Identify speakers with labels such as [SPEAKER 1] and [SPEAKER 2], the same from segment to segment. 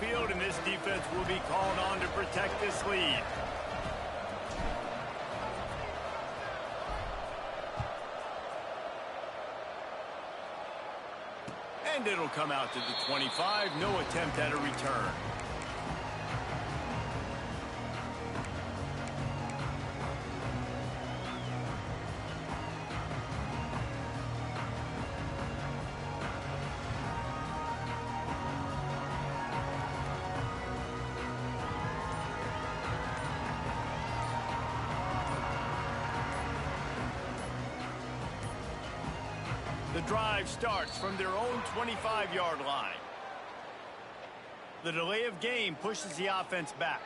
[SPEAKER 1] field, and this defense will be called on to protect this lead. And it'll come out to the 25. No attempt at a return. The drive starts from their own 25-yard line. The delay of game pushes the offense back.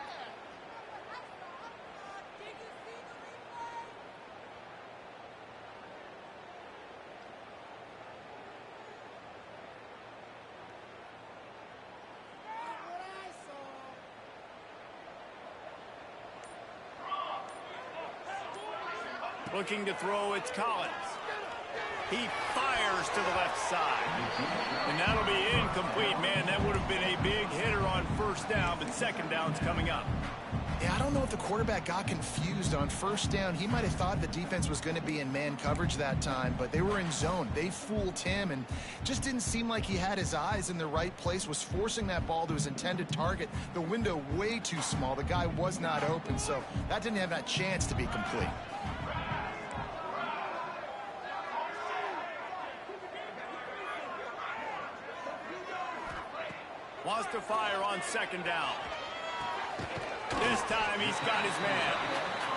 [SPEAKER 1] Looking to throw, it's Collins. He fires to the left side. And that'll be incomplete, man. That would have been a big hitter on first down, but second down's coming up.
[SPEAKER 2] Yeah, I don't know if the quarterback got confused on first down. He might have thought the defense was going to be in man coverage that time, but they were in zone. They fooled him and just didn't seem like he had his eyes in the right place, was forcing that ball to his intended target. The window way too small. The guy was not open, so that didn't have that chance to be complete.
[SPEAKER 1] Wants to fire on second down. This time he's got his man.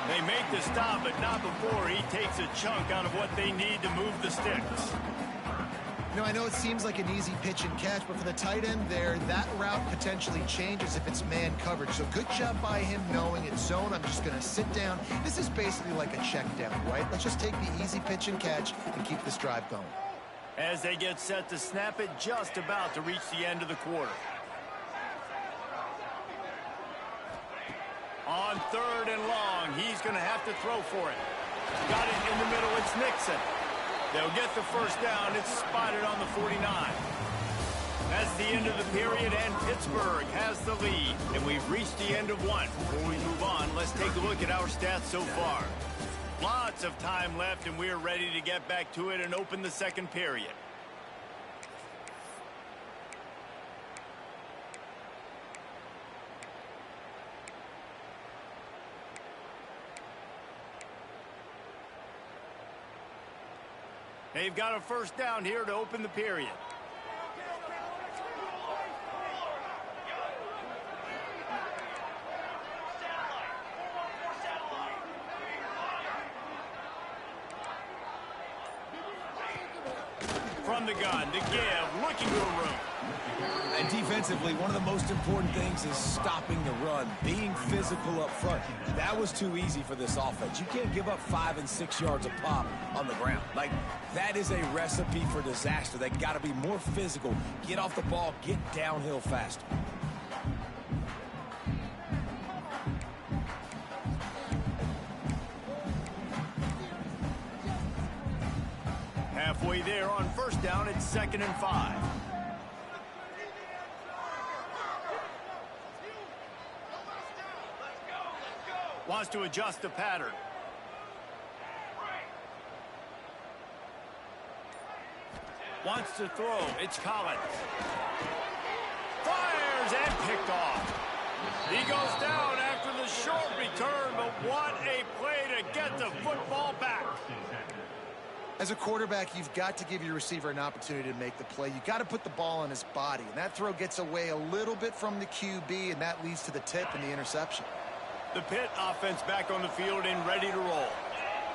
[SPEAKER 1] They make the stop, but not before he takes a chunk out of what they need to move the sticks.
[SPEAKER 2] You know, I know it seems like an easy pitch and catch, but for the tight end there, that route potentially changes if it's man coverage. So good job by him knowing it's zone. I'm just going to sit down. This is basically like a check down, right? Let's just take the easy pitch and catch and keep this drive going.
[SPEAKER 1] As they get set to snap it, just about to reach the end of the quarter. On third and long, he's going to have to throw for it. Got it in the middle, it's Nixon. They'll get the first down, it's spotted on the 49. That's the end of the period, and Pittsburgh has the lead. And we've reached the end of one. Before we move on, let's take a look at our stats so far. Lots of time left, and we're ready to get back to it and open the second period. They've got a first down here to open the period. From the gun, to give, looking to a room.
[SPEAKER 3] And defensively, one of the most important things is stopping the run, being physical up front. That was too easy for this offense. You can't give up 5 and 6 yards a pop on the ground. Like, that is a recipe for disaster. They got to be more physical, get off the ball, get downhill faster.
[SPEAKER 1] Halfway there on first down, it's 2nd and 5. Wants to adjust the pattern. Wants to throw. It's Collins. Fires and picked off. He goes down after the short return, but what a play to get the football back.
[SPEAKER 2] As a quarterback, you've got to give your receiver an opportunity to make the play. You've got to put the ball on his body, and that throw gets away a little bit from the QB, and that leads to the tip and the interception.
[SPEAKER 1] The Pitt offense back on the field and ready to roll.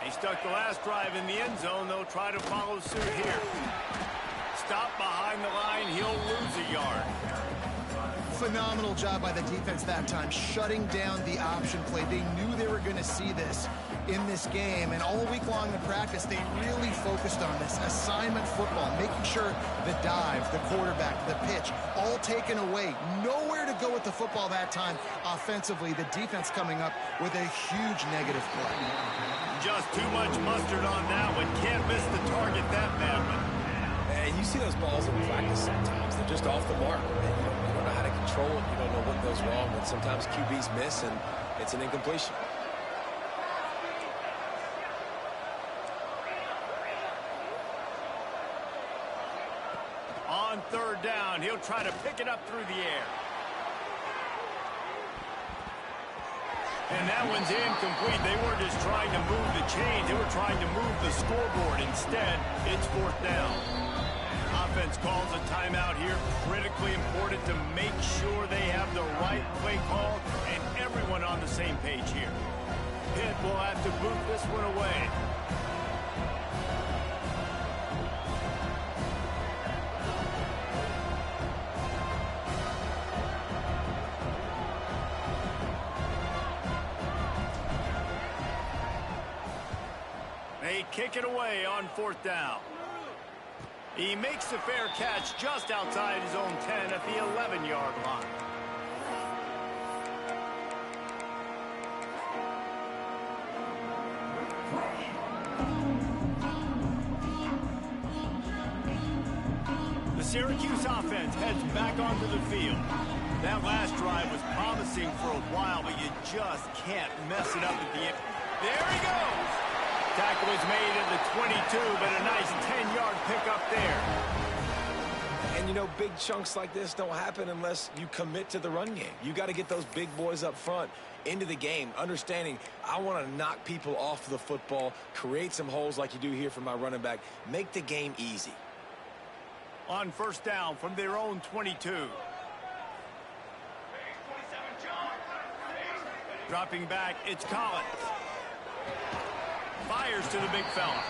[SPEAKER 1] They stuck the last drive in the end zone. They'll try to follow suit here. Stop behind the line. He'll lose a yard.
[SPEAKER 2] Phenomenal job by the defense that time, shutting down the option play. They knew they were going to see this in this game, and all week long in practice, they really focused on this assignment football, making sure the dive, the quarterback, the pitch, all taken away. Nowhere to go with the football that time. Offensively, the defense coming up with a huge negative play.
[SPEAKER 1] Just too much mustard on that one. Can't miss the target that badly.
[SPEAKER 3] And you see those balls in practice sometimes. They're just off the mark. You don't know how to control control it. You don't know what goes wrong, but sometimes QBs miss, and it's an incompletion.
[SPEAKER 1] On third down, he'll try to pick it up through the air. And that one's incomplete. They weren't just trying to move the chain. They were trying to move the scoreboard. Instead, it's fourth down. Offense calls a timeout here. Critically important to make sure they have the right play call and everyone on the same page here. Pitt will have to boot this one away. They kick it away on fourth down. He makes the fair catch just outside his own 10 at the 11-yard line. The Syracuse offense heads back onto the field. That last drive was promising for a while, but you just can't mess it up at the end. There he goes! Tackle was made at the 22, but a nice 10-yard pickup there.
[SPEAKER 3] And, you know, big chunks like this don't happen unless you commit to the run game. You got to get those big boys up front into the game, understanding I want to knock people off the football, create some holes like you do here for my running back, make the game easy.
[SPEAKER 1] On first down from their own 22. Dropping back, it's Collins. Fires to the big fella.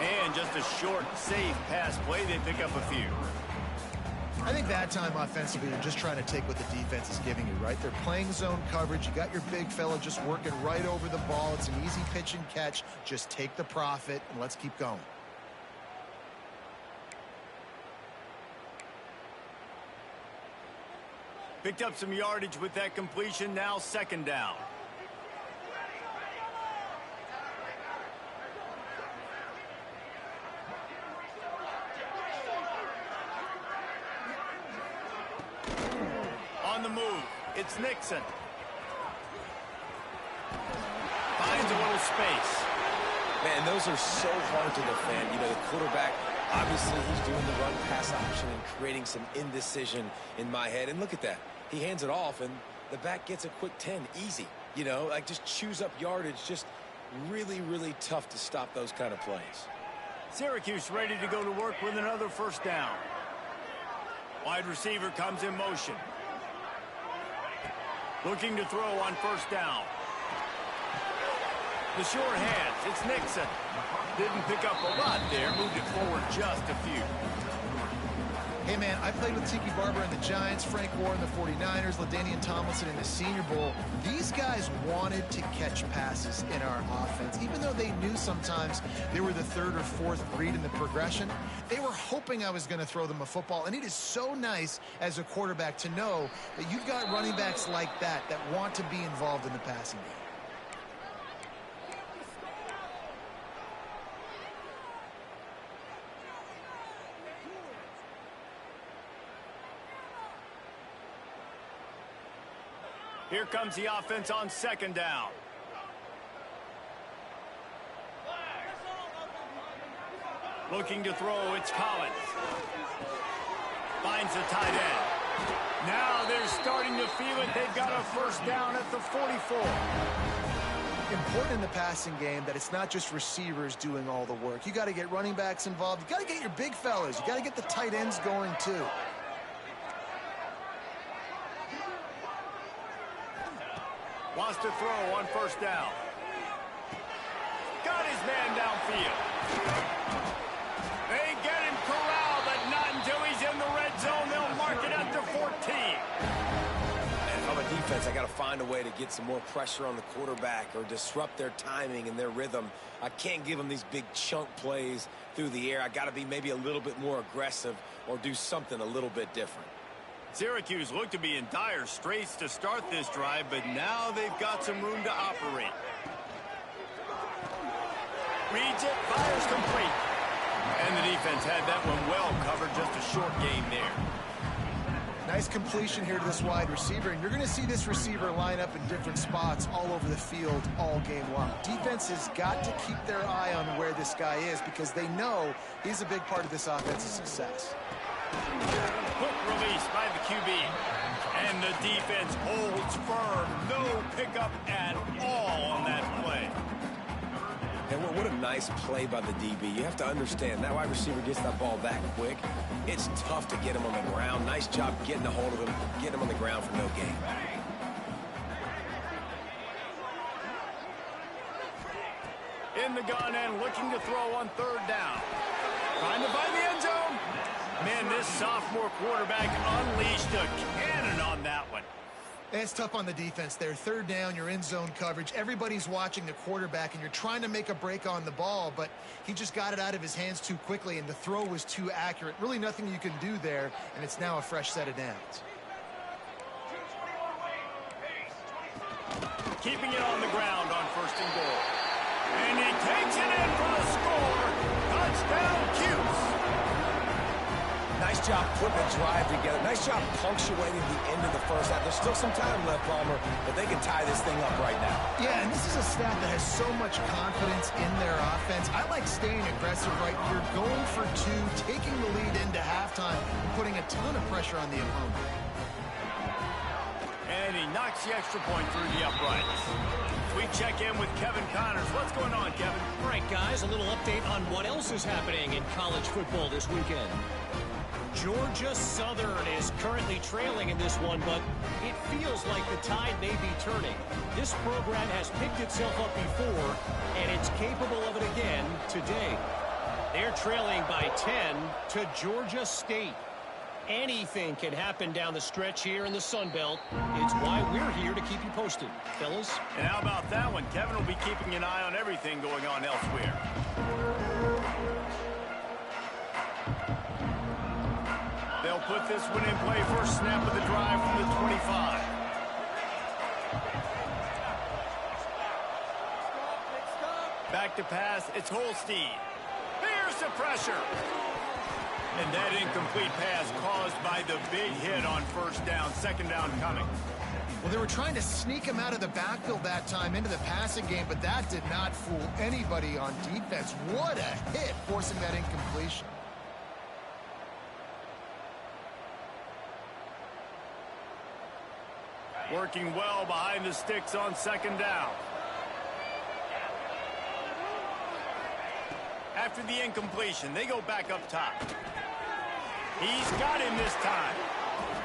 [SPEAKER 1] And just a short, safe pass play. They pick up a few.
[SPEAKER 2] I think that time offensively, they're just trying to take what the defense is giving you, right? They're playing zone coverage. You got your big fella just working right over the ball. It's an easy pitch and catch. Just take the profit, and let's keep going.
[SPEAKER 1] Picked up some yardage with that completion. Now second down. On the move, it's Nixon. Finds a little space.
[SPEAKER 3] Man, those are so hard to defend. You know, the quarterback, obviously he's doing the run-pass option and creating some indecision in my head. And look at that. He hands it off, and the back gets a quick 10. Easy. You know, like just chews up yardage. Just really, really tough to stop those kind of plays.
[SPEAKER 1] Syracuse ready to go to work with another first down. Wide receiver comes in motion. Looking to throw on first down. The short hands, it's Nixon. Didn't pick up a lot there, moved it forward just a few.
[SPEAKER 2] Hey, man, I played with Tiki Barber and the Giants, Frank Warren, the 49ers, LaDainian Tomlinson in the Senior Bowl. These guys wanted to catch passes in our offense. Even though they knew sometimes they were the third or fourth read in the progression, they were hoping I was going to throw them a football. And it is so nice as a quarterback to know that you've got running backs like that want to be involved in the passing game.
[SPEAKER 1] Here comes the offense on second down. Looking to throw, it's Collins. Finds the tight end. Now they're starting to feel it. They've got a first down at the 44.
[SPEAKER 2] Important in the passing game that it's not just receivers doing all the work. You got to get running backs involved. You got to get your big fellas. You got to get the tight ends going too.
[SPEAKER 1] Wants to throw on first down. Got his man downfield. They get him corralled, but not until he's in the red zone. They'll mark it up to 14.
[SPEAKER 3] And if I'm a defense, I got to find a way to get some more pressure on the quarterback or disrupt their timing and their rhythm. I can't give them these big chunk plays through the air. I got to be maybe a little bit more aggressive or do something a little bit different.
[SPEAKER 1] Syracuse looked to be in dire straits to start this drive, but now they've got some room to operate. Reads it, fires complete. And the defense had that one well covered, just a short game there.
[SPEAKER 2] Nice completion here to this wide receiver, and you're going to see this receiver line up in different spots all over the field all game long. Defense has got to keep their eye on where this guy is because they know he's a big part of this offense's success.
[SPEAKER 1] Quick release by the QB. And the defense holds firm. No pickup at all on that play.
[SPEAKER 3] And what a nice play by the DB. You have to understand, that wide receiver gets that ball that quick. It's tough to get him on the ground. Nice job getting a hold of him, getting him on the ground for no gain.
[SPEAKER 1] In the gun and looking to throw on third down. Trying to find the end zone. Man, this sophomore quarterback unleashed a cannon on that one.
[SPEAKER 2] It's tough on the defense there. Third down, you're in zone coverage. Everybody's watching the quarterback, and you're trying to make a break on the ball, but he just got it out of his hands too quickly, and the throw was too accurate. Really nothing you can do there, and it's now a fresh set of downs.
[SPEAKER 1] Keeping it on the ground on first and goal. And he takes it in for the score. Touchdown, Cuse.
[SPEAKER 3] Nice job putting the drive together. Nice job punctuating the end of the first half. There's still some time left, Palmer, but they can tie this thing up right now.
[SPEAKER 2] Yeah, and this is a staff that has so much confidence in their offense. I like staying aggressive right here, going for two, taking the lead into halftime, and putting a ton of pressure on the opponent.
[SPEAKER 1] And he knocks the extra point through the uprights. We check in with Kevin Connors. What's going on, Kevin?
[SPEAKER 4] All right, guys, a little update on what else is happening in college football this weekend. Georgia Southern is currently trailing in this one, but it feels like the tide may be turning. This program has picked itself up before, and it's capable of it again today. They're trailing by 10 to Georgia State. Anything can happen down the stretch here in the Sun Belt. It's why we're here to keep you posted, fellas.
[SPEAKER 1] And how about that one? Kevin will be keeping an eye on everything going on elsewhere. They'll put this one in play. First snap of the drive from the 25. Back to pass. It's Holstein. Here's the pressure. And that incomplete pass caused by the big hit on first down. Second down coming.
[SPEAKER 2] Well, they were trying to sneak him out of the backfield that time into the passing game, but that did not fool anybody on defense. What a hit, forcing that incompletion.
[SPEAKER 1] Working well behind the sticks on second down. After the incompletion, they go back up top. He's got him this time.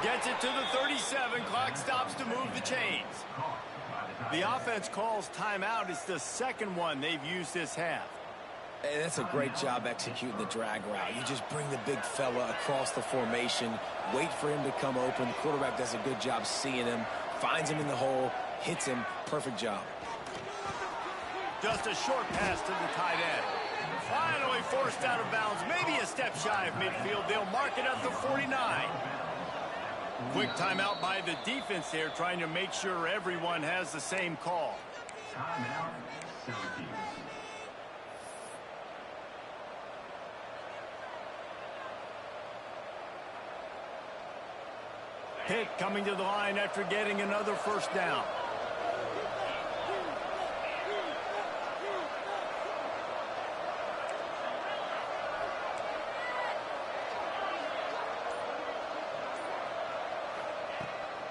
[SPEAKER 1] Gets it to the 37. Clock stops to move the chains. The offense calls timeout. It's the second one they've used this half.
[SPEAKER 3] And that's a great job executing the drag route. You just bring the big fella across the formation, wait for him to come open. The quarterback does a good job seeing him, finds him in the hole, hits him. Perfect job.
[SPEAKER 1] Just a short pass to the tight end. Finally forced out of bounds, maybe a step shy of midfield. They'll mark it at the 49. Quick timeout by the defense there, trying to make sure everyone has the same call.
[SPEAKER 5] Timeout, Syracuse.
[SPEAKER 1] Pitt coming to the line after getting another first down.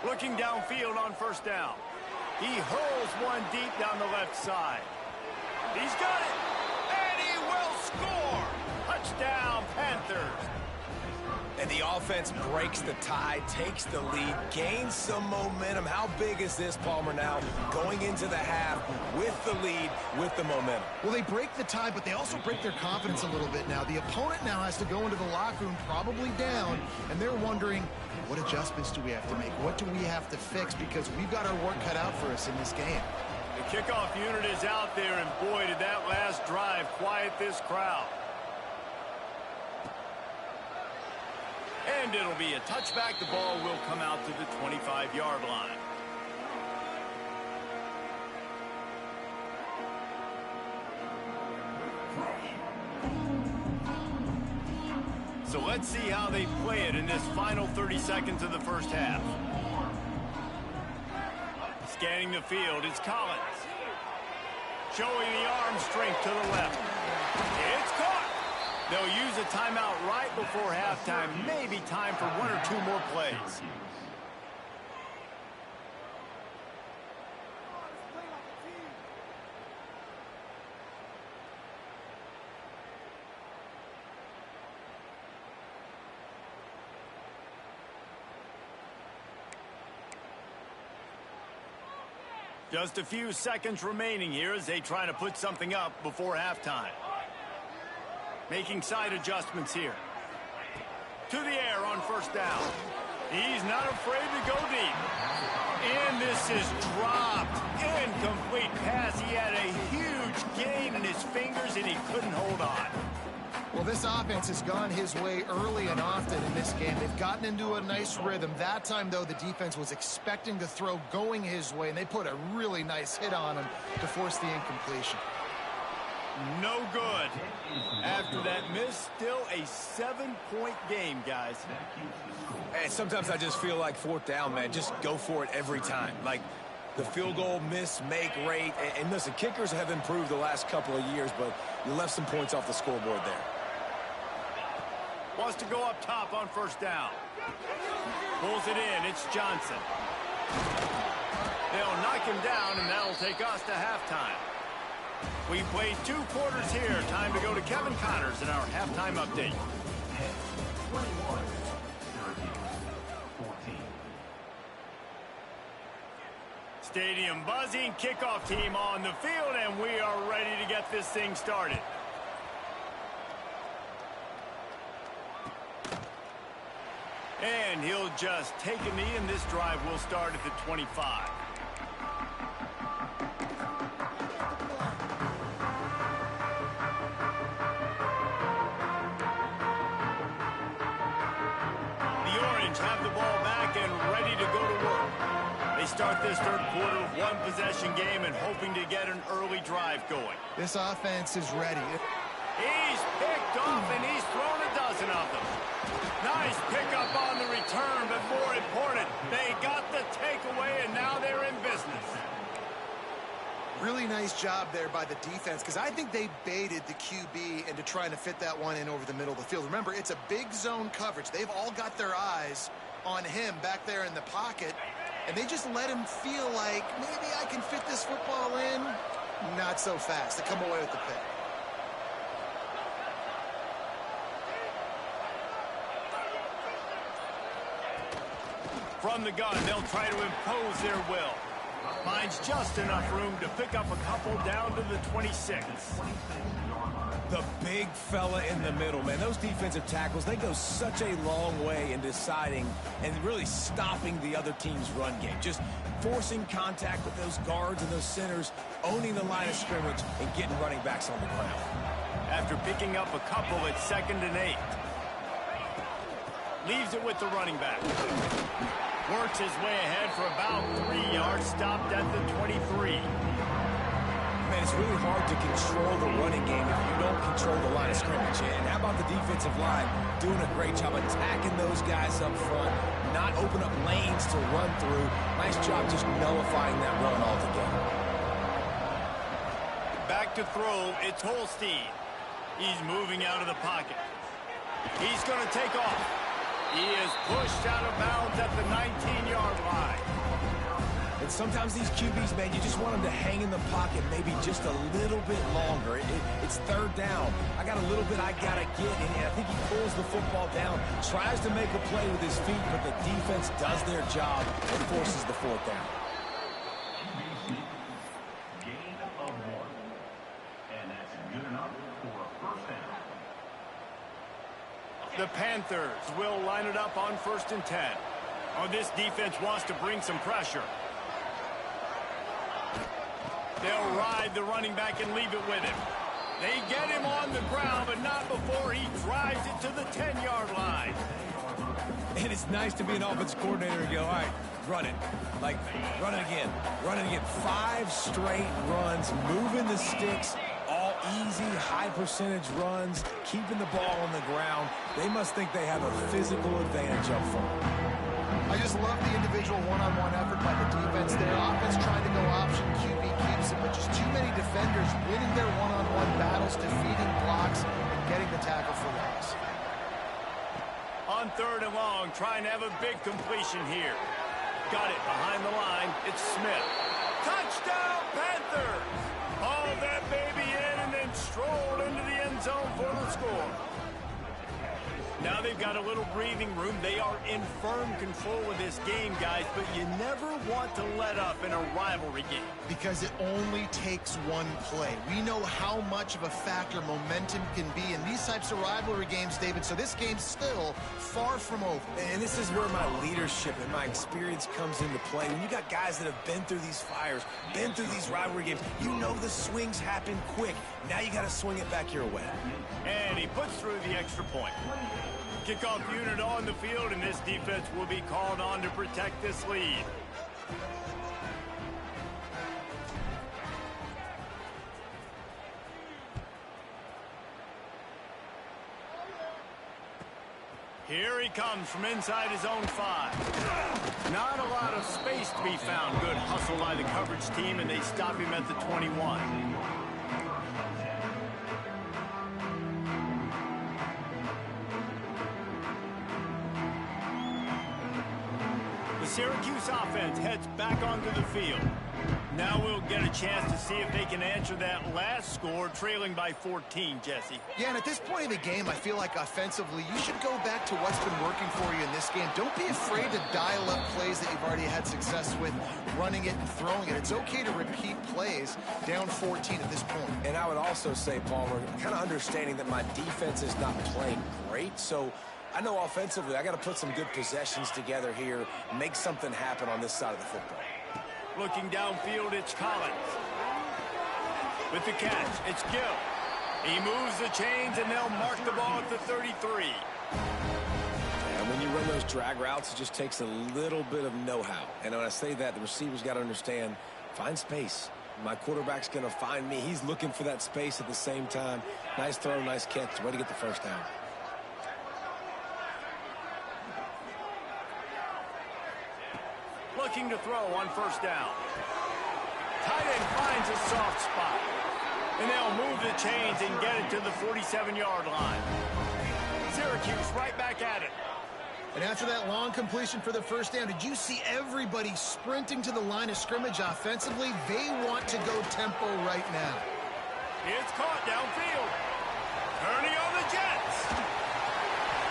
[SPEAKER 1] Looking downfield on first down. He hurls one deep down the left side. He's got it. And he will score. Touchdown, Panthers.
[SPEAKER 3] And the offense breaks the tie, takes the lead, gains some momentum. How big is this, Palmer, now? Going into the half with the lead, with the momentum.
[SPEAKER 2] Well, they break the tie, but they also break their confidence a little bit now. The opponent now has to go into the locker room probably down, and they're wondering, what adjustments do we have to make? What do we have to fix? Because we've got our work cut out for us in this game.
[SPEAKER 1] The kickoff unit is out there, and boy, did that last drive quiet this crowd. And it'll be a touchback. The ball will come out to the 25-yard line. So let's see how they play it in this final 30 seconds of the first half. Scanning the field, it's Collins. Showing the arm strength to the left. It's caught. They'll use a timeout right before halftime. Maybe time for one or two more plays. Just a few seconds remaining here as they try to put something up before halftime. Making side adjustments here. To the air on first down. He's not afraid to go deep. And this is dropped. Incomplete pass. He had a huge gain in his fingers and he couldn't hold on.
[SPEAKER 2] Well, this offense has gone his way early and often in this game. They've gotten into a nice rhythm. That time, though, the defense was expecting the throw going his way, and they put a really nice hit on him to force the incompletion.
[SPEAKER 1] No good. After that miss, still a 7-point game, guys.
[SPEAKER 3] And sometimes I just feel like fourth down, man, just go for it every time. Like the field goal miss, make rate. And listen, kickers have improved the last couple of years, but you left some points off the scoreboard there.
[SPEAKER 1] Wants to go up top on first down. Pulls it in. It's Johnson. They'll knock him down, and that'll take us to halftime. We played 2 quarters here. Time to go to Kevin Connors in our halftime update.
[SPEAKER 5] 21, Syracuse, 14.
[SPEAKER 1] Stadium buzzing. Kickoff team on the field, and we are ready to get this thing started. And he'll just take a knee, and this drive will start at the 25. The Orange have the ball back and ready to go to work. They start this third quarter with one possession game and hoping to get an early drive going.
[SPEAKER 2] This offense is ready.
[SPEAKER 1] He's picked off, and he's thrown a dozen of them. Nice pickup on the return, but more important, they got the takeaway, and now they're in business.
[SPEAKER 2] Really nice job there by the defense, because I think they baited the QB into trying to fit that one in over the middle of the field. Remember, it's a big zone coverage. They've all got their eyes on him back there in the pocket, and they just let him feel like, maybe I can fit this football in. Not so fast. They come away with the pick.
[SPEAKER 1] From the gun, they'll try to impose their will. Finds just enough room to pick up a couple down to the 26.
[SPEAKER 3] The big fella in the middle, man. Those defensive tackles, they go such a long way in deciding and really stopping the other team's run game. Just forcing contact with those guards and those centers, owning the line of scrimmage, and getting running backs on the ground.
[SPEAKER 1] After picking up a couple at 2nd and 8. Leaves it with the running back. Works his way ahead for about 3 yards, stopped at the 23.
[SPEAKER 3] Man, it's really hard to control the running game if you don't control the line of scrimmage. And how about the defensive line doing a great job attacking those guys up front, not open up lanes to run through. Nice job just nullifying that run altogether.
[SPEAKER 1] Back to throw, it's Holstein. He's moving out of the pocket. He's going to take off. He is pushed out of bounds at the 19-yard line.
[SPEAKER 3] And sometimes these QBs, man, you just want them to hang in the pocket maybe just a little bit longer. It's third down. I got a little bit I got to get, and I think he pulls the football down, tries to make a play with his feet, but the defense does their job and forces the fourth down.
[SPEAKER 5] Gain of 1. And that's good enough for a first down.
[SPEAKER 1] The Panthers will line it up on 1st and 10. Oh, this defense wants to bring some pressure. They'll ride the running back and leave it with him. They get him on the ground, but not before he drives it to the 10-yard line.
[SPEAKER 3] And it's nice to be an offensive coordinator and go, all right, run it. Like, run it again. Run it again. 5 straight runs, moving the sticks, all easy, high-percentage runs, keeping the ball on the ground. They must think they have a physical advantage up front.
[SPEAKER 2] I just love the individual one-on-one effort by the defense there. Offense trying to go option, QB keeps it, but just too many defenders winning their one-on-one battles, defeating blocks, and getting the tackle for loss.
[SPEAKER 1] On 3rd and long, trying to have a big completion here. Got it behind the line. It's Smith. Touchdown, Panthers! Hauled that baby in and then strolled into the end zone for the score. Now they've got a little breathing room. They are in firm control of this game, guys, but you never want to let up in a rivalry game.
[SPEAKER 2] Because it only takes one play. We know how much of a factor momentum can be in these types of rivalry games, David, so this game's still far from over.
[SPEAKER 3] And this is where my leadership and my experience comes into play. When you got guys that have been through these fires, been through these rivalry games, you know the swings happen quick. Now you got to swing it back your way.
[SPEAKER 1] And he puts through the extra point. Kickoff unit on the field, and this defense will be called on to protect this lead. Here he comes from inside his own 5. Not a lot of space to be found. Good hustle by the coverage team, and they stop him at the 21. The Syracuse offense heads back onto the field. Now we'll get a chance to see if they can answer that last score, trailing by 14, Jesse.
[SPEAKER 2] Yeah, and at this point in the game, I feel like offensively, you should go back to what's been working for you in this game. Don't be afraid to dial up plays that you've already had success with, running it and throwing it. It's okay to repeat plays down 14 at this point.
[SPEAKER 3] And I would also say, Palmer, kind of understanding that my defense is not playing great, so I know offensively I got to put some good possessions together here, make something happen on this side of the football.
[SPEAKER 1] Looking downfield, it's Collins. With the catch, it's Gill. He moves the chains, and they'll mark the ball at the 33.
[SPEAKER 3] And when you run those drag routes, it just takes a little bit of know-how. And when I say that, the receiver's got to understand, find space. My quarterback's going to find me. He's looking for that space at the same time. Nice throw, nice catch. Way to get the first down.
[SPEAKER 1] Looking to throw on 1st down. Tight end finds a soft spot. And they'll move the chains and get it to the 47-yard line. Syracuse right back at it.
[SPEAKER 2] And after that long completion for the 1st down, did you see everybody sprinting to the line of scrimmage offensively? They want to go tempo right now.
[SPEAKER 1] It's caught downfield. Turning on the Jets.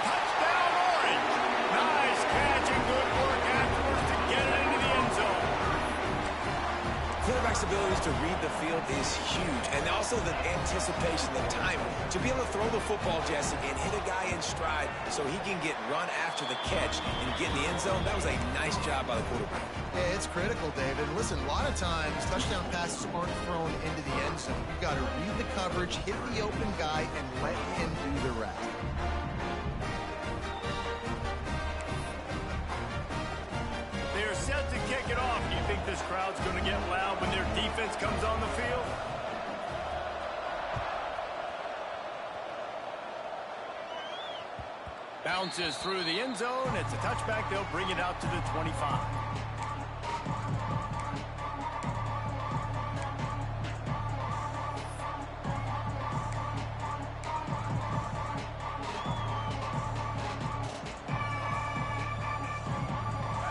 [SPEAKER 1] Touchdown, Orange. Nice catch and good work afterwards to get it into the end zone.
[SPEAKER 3] Quarterback's abilities to read the field is huge, and also the anticipation, the timing. To be able to throw the football, Jesse, and hit a guy in stride so he can get run after the catch and get in the end zone, that was a nice job by the quarterback.
[SPEAKER 2] Yeah, it's critical, David. Listen, a lot of times, touchdown passes aren't thrown into the end zone. You've got to read the coverage, hit the open guy, and let him do the rest.
[SPEAKER 1] They're set to kick it off. Do you think this crowd's going to get loud when their defense comes on the field? Bounces through the end zone. It's a touchback. They'll bring it out to the 25.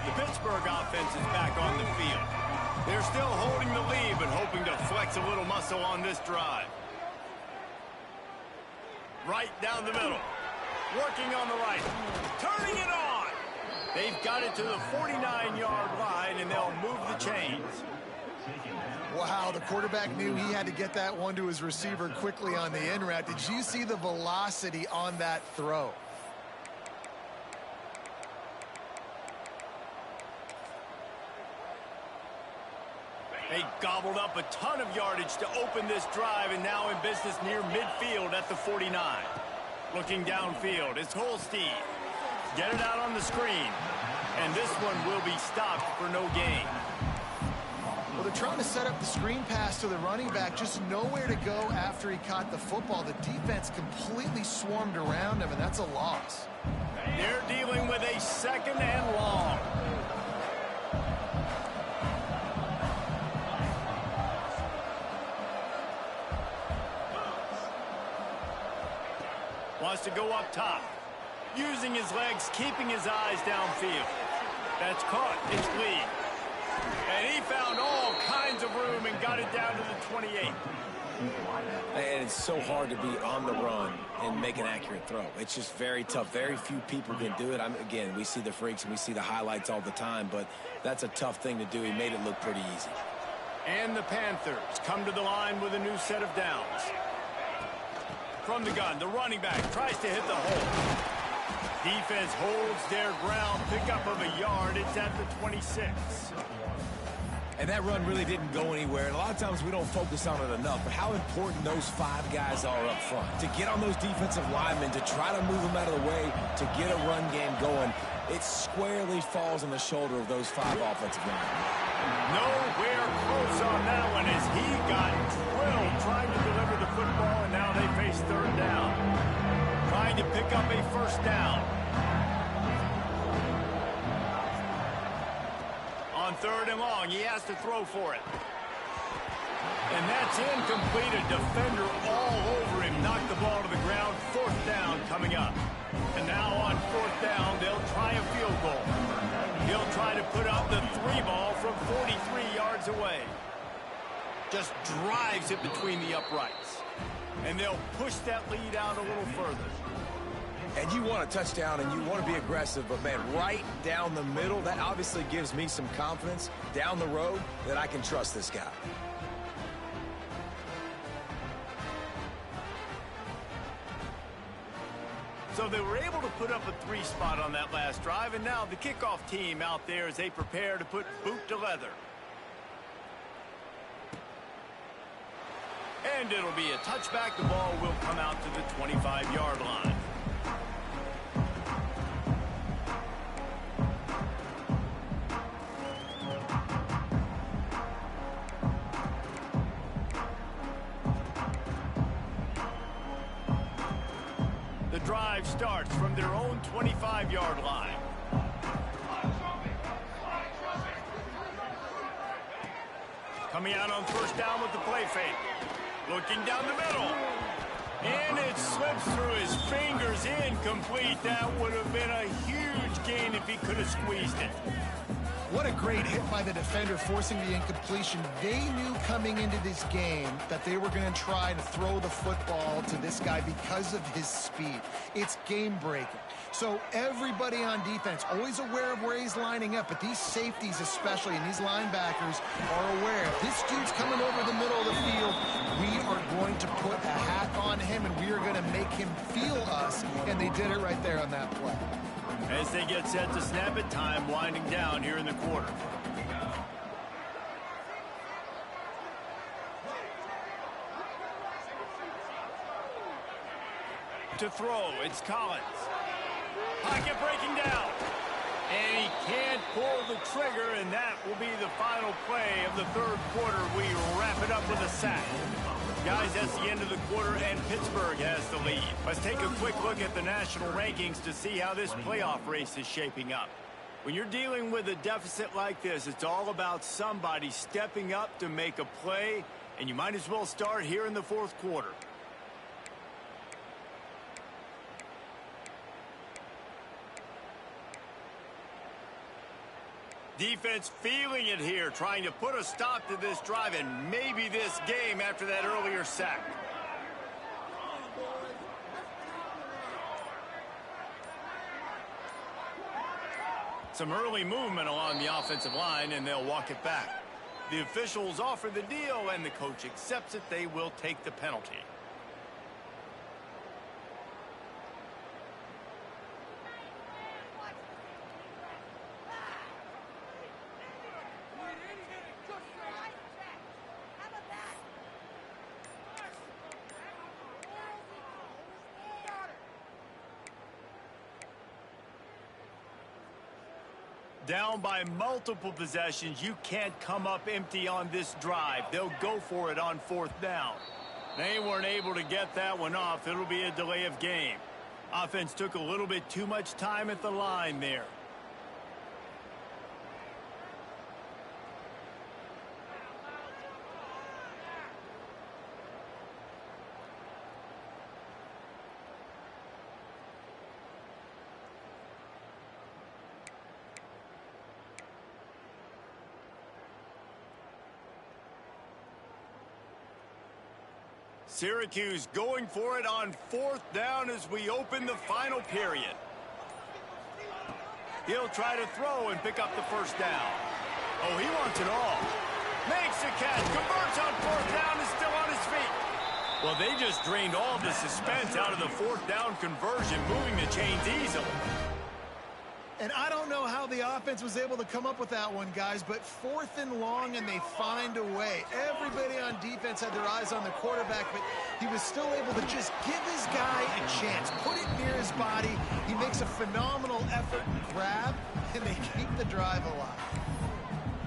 [SPEAKER 1] The Pittsburgh offense is back on the field. They're still holding the lead, but hoping to flex a little muscle on this drive. Right down the middle. Working on the right. Turning it on. They've got it to the 49-yard line, and they'll move the chains.
[SPEAKER 2] Wow, the quarterback knew he had to get that one to his receiver quickly on the in route. Did you see the velocity on that throw?
[SPEAKER 1] They gobbled up a ton of yardage to open this drive, and now in business near midfield at the 49. Looking downfield, it's Holstein. Get it out on the screen. And this one will be stopped for no gain.
[SPEAKER 2] Well, they're trying to set up the screen pass to the running back, just nowhere to go after he caught the football. The defense completely swarmed around him, and that's a loss.
[SPEAKER 1] They're dealing with a 2nd and long. Wants to go up top. Using his legs, keeping his eyes downfield. That's caught. It's Lee. And he found all kinds of room and got it down to the 28.
[SPEAKER 3] And it's so hard to be on the run and make an accurate throw. It's just very tough. Very few people can do it. Again, we see the freaks and we see the highlights all the time, but that's a tough thing to do. He made it look pretty easy.
[SPEAKER 1] And the Panthers come to the line with a new set of downs. From the gun, the running back tries to hit the hole. Defense holds their ground, pickup of a yard. It's at the 26.
[SPEAKER 3] And that run really didn't go anywhere. And a lot of times we don't focus on it enough, but how important those 5 guys are up front. To get on those defensive linemen, to try to move them out of the way, to get a run game going, it squarely falls on the shoulder of those 5 offensive linemen.
[SPEAKER 1] Nowhere close on that one as he got drilled trying to deliver the football, and now they face 3rd down. Trying to pick up a 1st down. On 3rd and long, he has to throw for it. And that's incomplete. A defender all over him. Knocked the ball to the ground. 4th down coming up. And now on 4th down, they'll try a field goal. He'll try to put up the 3 ball from 43 yards away. Just drives it between the uprights. And they'll push that lead out a little further.
[SPEAKER 3] And you want a touchdown and you want to be aggressive, but man, right down the middle, that obviously gives me some confidence down the road that I can trust this guy.
[SPEAKER 1] So they were able to put up a 3 spot on that last drive, and now the kickoff team out there as they prepare to put boot to leather. And it'll be a touchback. The ball will come out to the 25-yard line. The drive starts from their own 25-yard line. Coming out on 1st down with the play fake. Looking down the middle. And it slips through his fingers, incomplete. That would have been a huge gain if he could have squeezed it.
[SPEAKER 2] What a great hit by the defender, forcing the incompletion. They knew coming into this game that they were going to try to throw the football to this guy because of his speed. It's game-breaking. So everybody on defense, always aware of where he's lining up, but these safeties especially, and these linebackers are aware. If this dude's coming over the middle of the field, we are going to put a hat on him, and we are going to make him feel us, and they did it right there on that play.
[SPEAKER 1] As they get set to snap it, time winding down here in the quarter. To throw, it's Collins. Pocket breaking down. And he can't pull the trigger, and that will be the final play of the 3rd quarter. We wrap it up with a sack. Guys, that's the end of the quarter, and Pittsburgh has the lead. Let's take a quick look at the national rankings to see how this playoff race is shaping up. When you're dealing with a deficit like this, it's all about somebody stepping up to make a play, and you might as well start here in the 4th quarter. Defense feeling it here, trying to put a stop to this drive and maybe this game after that earlier sack. Some early movement along the offensive line, and they'll walk it back. The officials offer the deal, and the coach accepts it. They will take the penalty. Down by multiple possessions, you can't come up empty on this drive. They'll go for it on 4th down. They weren't able to get that one off. It'll be a delay of game. Offense took a little bit too much time at the line there. Syracuse going for it on 4th down as we open the final period. He'll try to throw and pick up the 1st down. Oh, he wants it all. Makes a catch, converts on 4th down, is still on his feet. Well, they just drained all the suspense out of the 4th down conversion, moving the chains easily.
[SPEAKER 2] And I don't know how the offense was able to come up with that one, guys, but 4th and long, and they find a way. Everybody on defense had their eyes on the quarterback, but he was still able to just give his guy a chance, put it near his body. He makes a phenomenal effort and grab, and they keep the drive alive.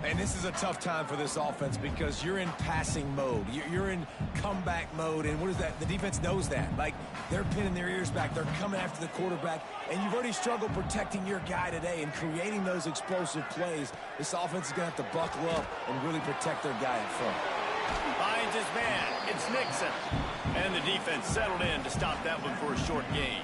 [SPEAKER 3] And this is a tough time for this offense because you're in passing mode. You're in comeback mode, and what is that? The defense knows that. Like, they're pinning their ears back. They're coming after the quarterback, and you've already struggled protecting your guy today and creating those explosive plays. This offense is going to have to buckle up and really protect their guy in front.
[SPEAKER 1] Finds his man. It's Nixon. And the defense settled in to stop that one for a short gain.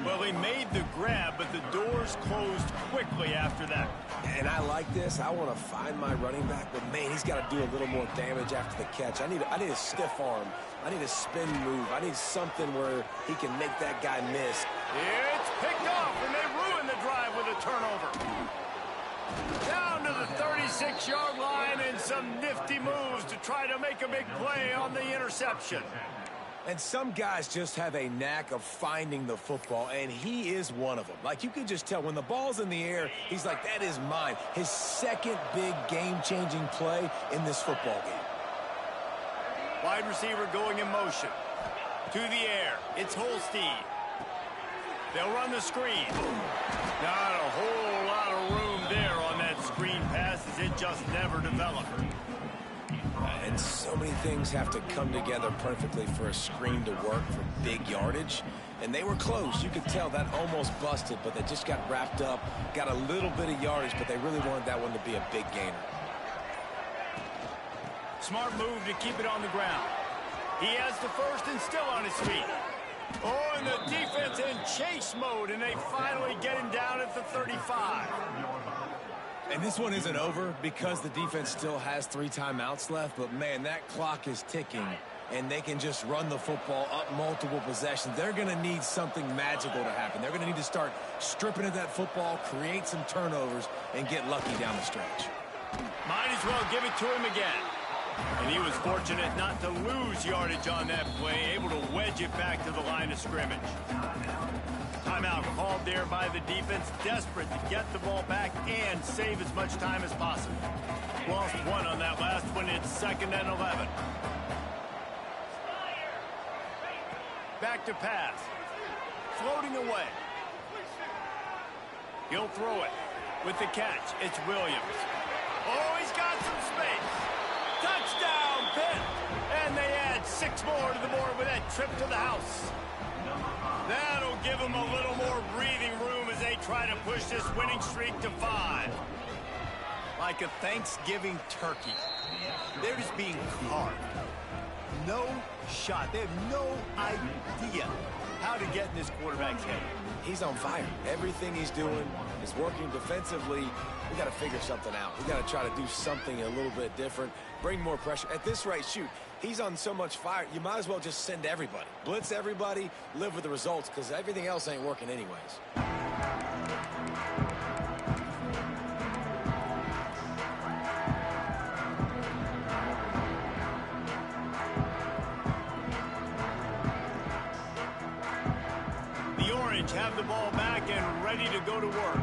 [SPEAKER 1] Well, he made the grab, but the doors closed quickly after that.
[SPEAKER 3] And I like this. I want to find my running back, but, man, he's got to do a little more damage after the catch. I need a stiff arm. I need a spin move. I need something where he can make that guy miss.
[SPEAKER 1] It's picked off, and they ruin the drive with a turnover. Down to the 36-yard line and some nifty moves to try to make a big play on the interception.
[SPEAKER 3] And some guys just have a knack of finding the football, and he is one of them. Like, you could just tell when the ball's in the air, he's like, that is mine. His second big game-changing play in this football game.
[SPEAKER 1] Wide receiver going in motion. To the air. It's Holstein. They'll run the screen. Not a whole lot of room there on that screen pass as it just never developed.
[SPEAKER 3] And so many things have to come together perfectly for a screen to work for big yardage. And they were close. You could tell that almost busted, but they just got wrapped up, got a little bit of yardage, but they really wanted that one to be a big gainer.
[SPEAKER 1] Smart move to keep it on the ground. He has the 1st and still on his feet. Oh, and the defense in chase mode, and they finally get him down at the 35.
[SPEAKER 3] And this one isn't over because the defense still has 3 timeouts left, but, man, that clock is ticking, and they can just run the football up multiple possessions. They're going to need something magical to happen. They're going to need to start stripping at that football, create some turnovers, and get lucky down the stretch.
[SPEAKER 1] Might as well give it to him again. And he was fortunate not to lose yardage on that play, able to wedge it back to the line of scrimmage. Timeout called there by the defense, desperate to get the ball back and save as much time as possible. Lost one on that last one. It's 2nd and 11. Back to pass. Floating away. He'll throw it. With the catch, it's Williams. Oh, he's got some space. Touchdown, Pitt. And they add 6 more to the board with that trip to the house. That'll give them a little more breathing room as they try to push this winning streak to 5. Like a Thanksgiving turkey. They're just being carved. No shot. They have no idea how to get in this quarterback's head.
[SPEAKER 3] He's on fire. Everything he's doing is working defensively. We got to figure something out. We got to try to do something a little bit different, bring more pressure. At this rate, shoot, he's on so much fire, you might as well just send everybody. Blitz everybody, live with the results, because everything else ain't working anyways. The Orange have the ball back and ready to go to work.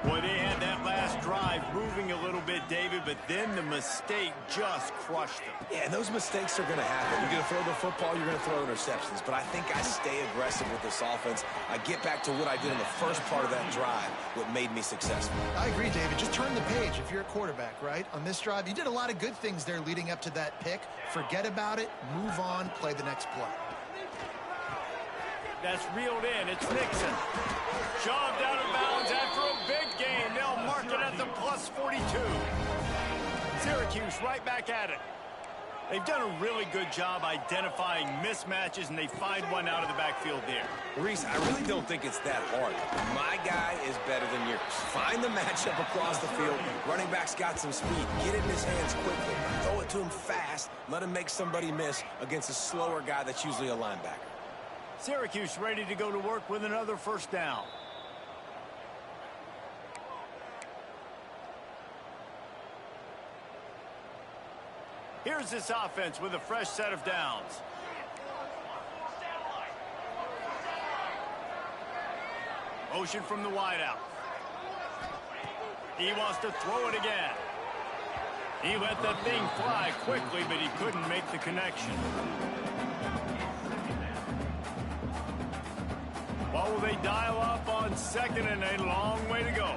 [SPEAKER 3] Boy, they had that last
[SPEAKER 1] drive moving a little bit, David, but then the mistake just crushed them.
[SPEAKER 3] Yeah, and those mistakes are going to happen. You're going to throw the football, you're going to throw interceptions. But I think I stay aggressive with this offense. I get back to what I did in the first part of that drive, what made me successful.
[SPEAKER 2] I agree, David. Just turn the page if you're a quarterback, right? On this drive, you did a lot of good things there leading up to that pick. Forget about it, move on, play the next play.
[SPEAKER 1] That's reeled in. It's Nixon. Shoved out of bounds after a big gain. They'll mark it at the plus 42. Syracuse right back at it. They've done a really good job identifying mismatches, and they find one out of the backfield there.
[SPEAKER 3] Reese, I really don't think it's that hard. My guy is better than yours. Find the matchup across the field. Running back's got some speed. Get it in his hands quickly. Throw it to him fast. Let him make somebody miss against a slower guy that's usually a linebacker.
[SPEAKER 1] Syracuse ready to go to work with another first down. Here's this offense with a fresh set of downs. Motion from the wideout. He wants to throw it again. He let that thing fly quickly, but he couldn't make the connection. What will they dial up on second, and a long way to go?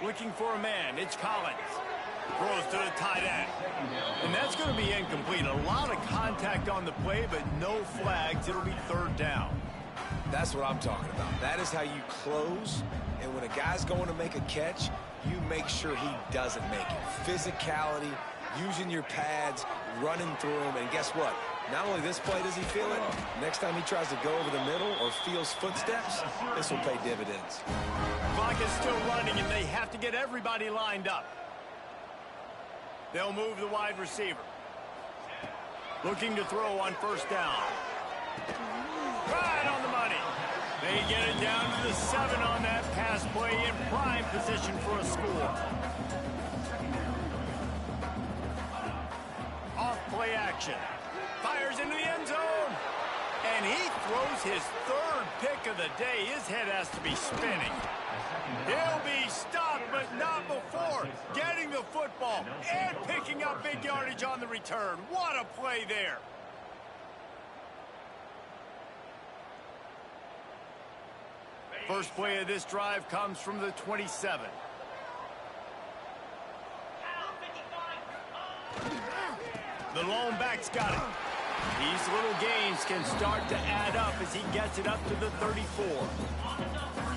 [SPEAKER 1] Looking for a man. It's Collins. Throws to the tight end. And that's going to be incomplete. A lot of contact on the play, but no flags. It'll be third down.
[SPEAKER 3] That's what I'm talking about. That is how you close. And when a guy's going to make a catch, you make sure he doesn't make it. Physicality, using your pads, running through them. And guess what? Not only this play does he feel it, next time he tries to go over the middle or feels footsteps, this will pay dividends.
[SPEAKER 1] Clock is still running, and they have to get everybody lined up. They'll move the wide receiver. Looking to throw on first down. Right on the money. They get it down to the 7 on that pass play, in prime position for a score. Off play action. Fires into the end zone. And he throws his third pick of the day. His head has to be spinning. He'll be stopped, but not before getting the football and picking up big yardage on the return. What a play there. First play of this drive comes from the 27. The lone back's got it. These little gains can start to add up as he gets it up to the 34.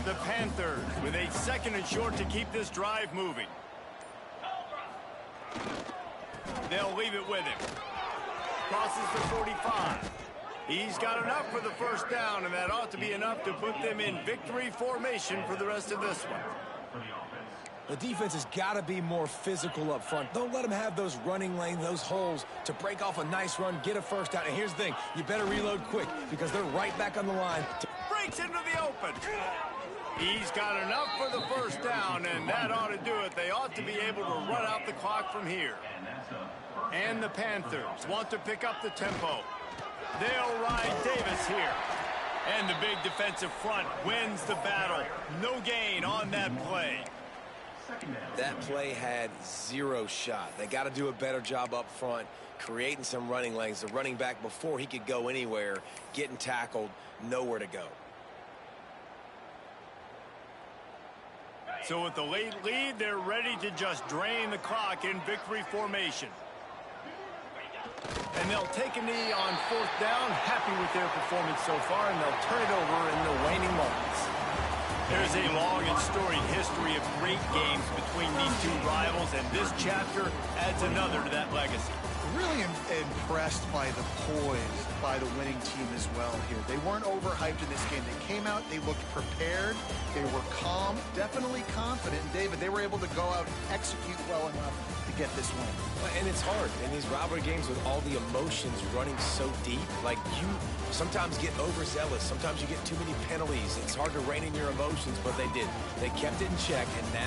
[SPEAKER 1] The Panthers with a 2nd and short to keep this drive moving. They'll leave it with him. Crosses the 45. He's got enough for the first down, and that ought to be enough to put them in victory formation for the rest of this one.
[SPEAKER 3] The defense has got to be more physical up front. Don't let them have those running lanes, those holes to break off a nice run, get a first down. And here's the thing, you better reload quick because they're right back on the line.
[SPEAKER 1] Breaks into the open. He's got enough for the first down, and that ought to do it. They ought to be able to run out the clock from here. And the Panthers want to pick up the tempo. They'll ride Davis here. And the big defensive front wins the battle. No gain on that play.
[SPEAKER 3] That play had 0 shot. They got to do a better job up front, creating some running lanes. The running back, before he could go anywhere, getting tackled, nowhere to go.
[SPEAKER 1] So with the late lead, they're ready to just drain the clock in victory formation. And they'll take a knee on 4th down, happy with their performance so far, and they'll turn it over in the waning moments. There's a long and storied history of great games between these two rivals, and this chapter adds another to that legacy.
[SPEAKER 2] Really impressed by the poise by the winning team as well here. They weren't overhyped in this game. They came out, they looked prepared, they were calm, definitely confident. And David, they were able to go out and execute well enough to get this win.
[SPEAKER 3] And it's hard in these rivalry games with all the emotions running so deep. Like, you sometimes get overzealous. Sometimes you get too many penalties. It's hard to rein in your emotions, but they did. They kept it in check, and now